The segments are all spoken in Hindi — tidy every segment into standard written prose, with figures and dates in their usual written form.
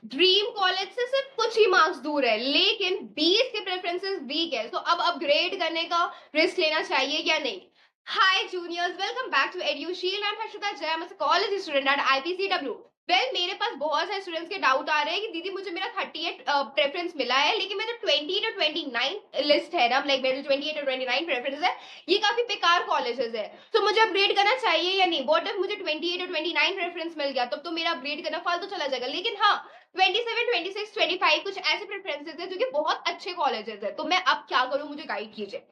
ड्रीम कॉलेज से सिर्फ कुछ ही मार्क्स दूर है, लेकिन 20 के प्रेफरेंसेस वीक है, तो अब अपग्रेड करने का रिस्क लेना चाहिए या नहीं? Hi juniors, welcome back to Edushil. I am Harshita Jai, I am a college student at IPCW. Well, मेरे पास बहुत सारे स्टूडेंट्स के डाउट आ रहे हैं कि दीदी मुझे मेरा 38 प्रेफरेंस मिला है, लेकिन मेरा 20 टू 29 लिस्ट है ना, लाइक मेरे 28 टू 29 प्रेफरेंस है, ये काफी बेकार कॉलेजेस है, तो मुझे अपग्रेड करना चाहिए या नहीं? व्हाट इफ मुझे 28 टू 29 प्रेफरेंस मिल गया, तब तो मेरा अपग्रेड करना फालतू चला जाएगा। लेकिन हाँ, 27, 26, 25 कुछ ऐसे प्रेफरेंसेस है जो कि बहुत अच्छे कॉलेजेस है, तो मैं अब क्या करूं, मुझे गाइड कीजिए।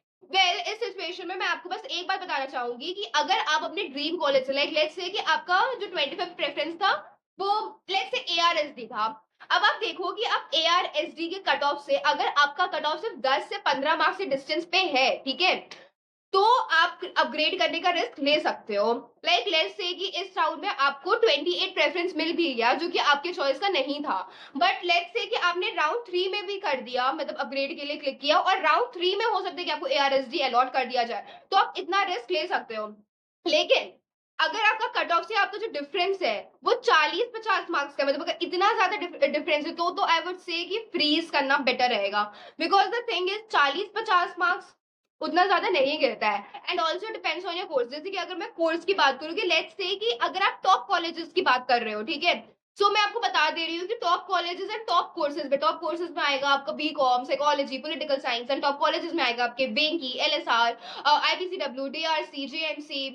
इस सिचुएशन में मैं आपको बस एक बात बताना चाहूंगी कि अगर आप अपने ड्रीम कॉलेज से, लाइक लेट्स से कि आपका जो 25 प्रेफरेंस था वो लेट्स से एआरएसडी था, अब आप देखो कि आप एआरएसडी के कट ऑफ से, अगर आपका कट ऑफ सिर्फ 10 से 15 मार्क्स के डिस्टेंस पे है, ठीक है, तो आप अपग्रेड करने का रिस्क ले सकते हो। लाइक लेट्स से कि इस राउंड में आपको 28 प्रेफरेंस मिल भी गया जो कि आपके चॉइस का नहीं था, बट लेट्स से कि आपने राउंड 3 में भी कर दिया, मतलब अपग्रेड के लिए क्लिक किया, और राउंड 3 में हो सकता है कि आपको एआरएसडी अलॉट कर दिया जाए, तो आप इतना रिस्क ले सकते हो। लेकिन अगर आपका कट ऑफ से आपका जो डिफरेंस है वो 40-50 मार्क्स का, मतलब अगर इतना ज्यादा डिफरेंस है, तो आई वुड से कि फ्रीज करना बेटर रहेगा। Because the thing is 40-50 marks उतना ज्यादा नहीं गिरता है, and also depends on your course. जैसे कि अगर मैं कोर्स की बात करूँ कि लेट्स से कि अगर आप टॉप कॉलेजेस की बात कर रहे हो, ठीक है, सो मैं आपको बता दे रही हूँ कि top colleges and top courses में आएगा आपका BCom, psychology, political science, and top colleges में आएगा आपके Venky, LSR, IPCW, DRC, JMC,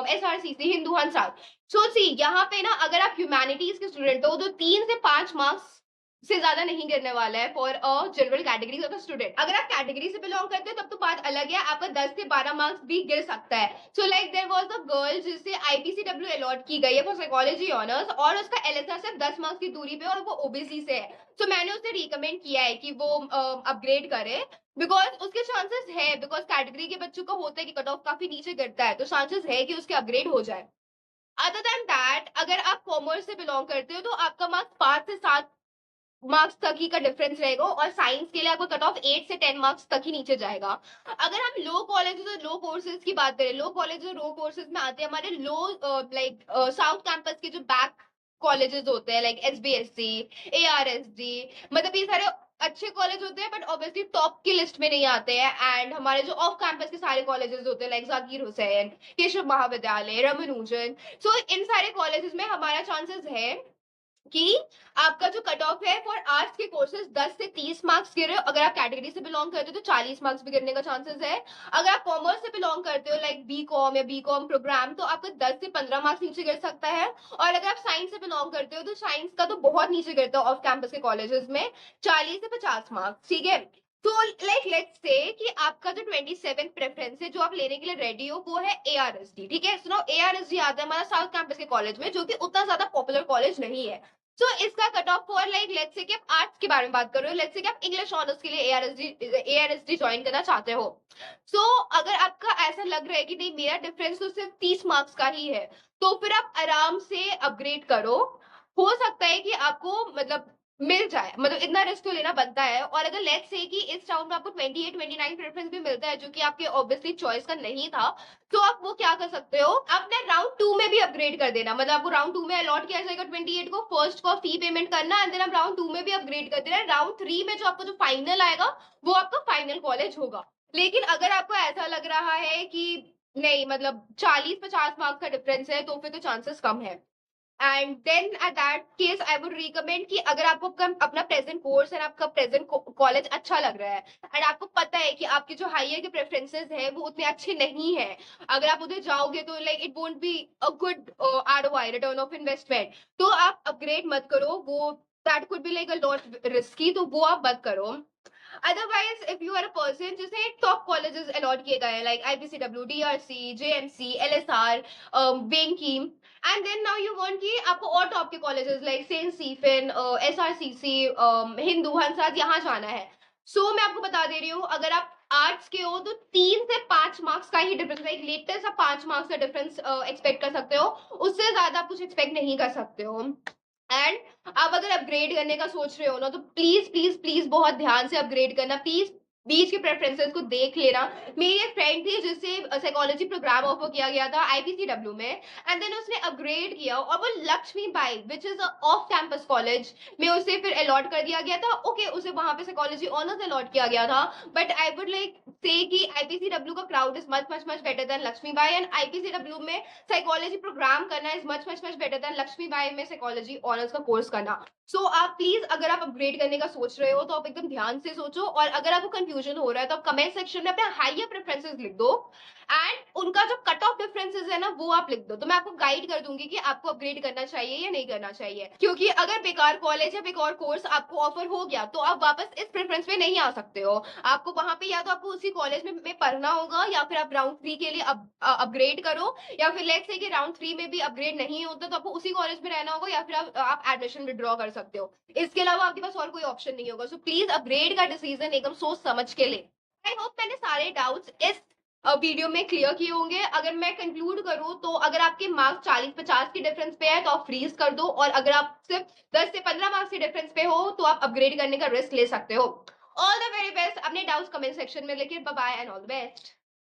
SRCC, Hindu हंसा। सो सी यहाँ पे ना, अगर आप ह्यूमैनिटीज के स्टूडेंट हो तो 3 से 5 मार्क्स से ज्यादा नहीं गिरने वाला है for a general category of student. अगर आप कैटेगरी से बिलोंग करते हो तब तो बात अलग है, आपका 10 से 12 मार्क्स भी गिर सकता है। So like there was a girl जिसे आईपीसीडब्ल्यू अलॉट की गई है फॉर साइकोलॉजी ऑनर्स, और उसका एलएसआर सिर्फ 10 मार्क्स की दूरी पे, और वो ओबीसी से है। सो मैंने उसे रिकमेंड किया है कि वो अपग्रेड करे, बिकॉज उसके चांसेस है, बिकॉज कैटेगरी के बच्चों का होता है कि कट ऑफ काफी नीचे गिरता है, तो चांसेस है कि उसके अपग्रेड हो जाए। अदर देन दैट, अगर आप कॉमर्स से बिलोंग करते हो तो आपका मार्क्स 5 से 7 मार्क्स तक ही का डिफरेंस रहेगा, और साइंस के लिए आपका कट ऑफ 8 से 10 मार्क्स तक ही नीचे जाएगा। अगर हम लो कॉलेजेस और लो कोर्सेज की बात करें, लो कॉलेज और लो कोर्सेज में आते हैं हमारे लो, लाइक साउथ कैंपस के जो बैक कॉलेजेस होते हैं, लाइक एसबीएससी, एआरएसडी, मतलब ये सारे अच्छे कॉलेज होते हैं, बट ऑब्वियसली टॉप की लिस्ट में नहीं आते हैं। एंड हमारे जो ऑफ कैंपस के सारे कॉलेजेस होते हैं, लाइक जाकिर हुसैन, केशव महाविद्यालय, रमानुजन, सो इन सारे कॉलेजेस में हमारा चांसेस है कि आपका जो कट ऑफ है फॉर आर्ट्स के कोर्सेज 10 से 30 मार्क्स गिरे। अगर आप कैटेगरी से बिलोंग करते हो तो 40 मार्क्स भी गिरने का चांसेस है। अगर आप कॉमर्स से बिलोंग करते हो, लाइक बीकॉम या बीकॉम प्रोग्राम, तो आपका 10 से 15 मार्क्स नीचे गिर सकता है। और अगर आप साइंस से बिलोंग करते हो तो साइंस का तो बहुत नीचे गिरता है ऑफ कैंपस के कॉलेजेस में, 40 से 50 मार्क्स, ठीक है। तो लाइक लेट्स से कि आपका जो 27 प्रेफरेंस है जो आप लेने के लिए रेडी हो, वो है एआरएसडी, ठीक है। सुनो, एआरएसडी आता है हमारा साउथ कैंपस के कॉलेज में, जो कि उतना ज्यादा पॉपुलर कॉलेज नहीं है। सो इसका cut off for like let's say कि आप आर्ट्स के बारे में बात कर रहे हो, लेट्स से कि आप इंग्लिश ऑनर्स के लिए एआरएसडी ज्वाइन करना चाहते हो। सो अगर आपका ऐसा लग रहा है कि नहीं, मेरा डिफरेंस तो सिर्फ 30 मार्क्स का ही है, तो फिर आप आराम से अपग्रेड करो। हो सकता है कि आपको मतलब मिल जाए, मतलब इतना रिस्क तो लेना बनता है। और अगर लेट्स से कि इस राउंड में आपको 28, 29 प्रेफरेंस भी मिलता है, जो कि आपके ऑब्वियसली चॉइस का नहीं था, तो आप वो क्या कर सकते हो, आपने राउंड 2 में भी अपग्रेड कर देना। मतलब आपको राउंड 2 में अलॉट किया जाएगा 28 को, फर्स्ट को फी पेमेंट करना, एंड देन आप राउंड 2 में भी अपग्रेड कर देना। राउंड 3 में जो आपका जो फाइनल आएगा वो आपका फाइनल कॉलेज होगा। लेकिन अगर आपको ऐसा लग रहा है कि नहीं, मतलब 40-50 मार्क्स का डिफरेंस है, तो फिर तो चांसेस कम है। And then at that case I would recommend कि अगर आपको अपना प्रेजेंट कोर्स एंड आपका प्रेजेंट कॉलेज अच्छा लग रहा है, एंड आपको पता है कि आपके जो हायर के प्रेफरेंसेस है वो उतने अच्छे नहीं है, अगर आप उधर जाओगे तो like it won't be a good ROI, return of investment, तो आप अपग्रेड मत करो। वो that could be like a lot risky, तो वो आप मत करो। Otherwise if you are a person जिसे टॉप कॉलेजेस अलॉट किए गए हैं, like IPCW, DRC, JMC, LSR, Venky, and then now you want कि आपको और टॉप के colleges like saint Stephen, SRCC, Hindu हंसाद यहाँ जाना है। सो मैं आपको बता दे रही हूँ, अगर आप आर्ट्स के हो तो 3 से 5 मार्क्स का ही डिफरेंस, लाइक लेटेस्ट आप 5 मार्क्स का डिफरेंस एक्सपेक्ट कर सकते हो, उससे ज्यादा आप कुछ एक्सपेक्ट नहीं कर सकते हो। एंड आप अगर अपग्रेड करने का सोच रहे हो ना, तो प्लीज प्लीज प्लीज बहुत ध्यान से अपग्रेड करना, प्लीज। बीच के प्रेफरेंसेस को देख लेना। मेरी एक फ्रेंड थी जिसे साइकोलॉजी प्रोग्राम ऑफर किया गया था आईपीसीडब्ल्यू में, एंड देन उसने अपग्रेड किया और वो Lakshmi by which is off campus college में उसे फिर अलॉट कर दिया गया था। ओके, उसे वहां पे साइकोलॉजी ऑनर्स अलॉट किया गया था, बट आई वुड लाइक से कि आईपीसीडब्ल्यू का crowd is much much much better than Lakshmi Bai, and IPCW में साइकोलॉजी प्रोग्राम करना is much much much better than Lakshmi Bai में साइकोलॉजी ऑनर्स का कोर्स करना। सो आप प्लीज, अगर आप अपग्रेड करने का सोच रहे हो तो आप एकदम ध्यान से सोचो, और अगर आपको कंफ्यूजन हो रहा है तो आप कमेंट सेक्शन में अपने हाइयर प्रेफरेंसेस लिख दो, एंड उनका जो कट ऑफ डिफरेंसेस है ना वो आप लिख दो, तो मैं आपको गाइड कर दूंगी कि आपको अपग्रेड करना चाहिए या नहीं करना चाहिए। क्योंकि अगर बेकार कॉलेज या बेकार कोर्स आपको ऑफर हो गया तो आप वापस इस प्रेफरेंस में नहीं आ सकते हो। आपको वहां पे या तो आपको उसी कॉलेज में पढ़ना होगा, या फिर आप राउंड 3 के लिए अपग्रेड करो, या फिर लेट्स से कि राउंड 3 में भी अपग्रेड नहीं होता तो आपको उसी कॉलेज में रहना होगा, या फिर आप एडमिशन विड्रॉ कर सकते हो। इसके अलावा आपके पास और कोई ऑप्शन नहीं होगा। सो प्लीज अपग्रेड का डिसीजन एकदम सोच समझ के ले। आई होप मैंने सारे डाउट्स इस वीडियो में क्लियर किए होंगे। अगर मैं कंक्लूड करूं तो अगर आपके मार्क्स 40-50 के डिफरेंस पे है तो आप फ्रीज कर दो, और अगर आप सिर्फ 10 से 15 मार्क्स के डिफरेंस पे हो तो आप अपग्रेड करने का रिस्क ले सकते हो। All the very best. अपने डाउट्स कमेंट सेक्शन में लिखिए। Bye bye and all the best.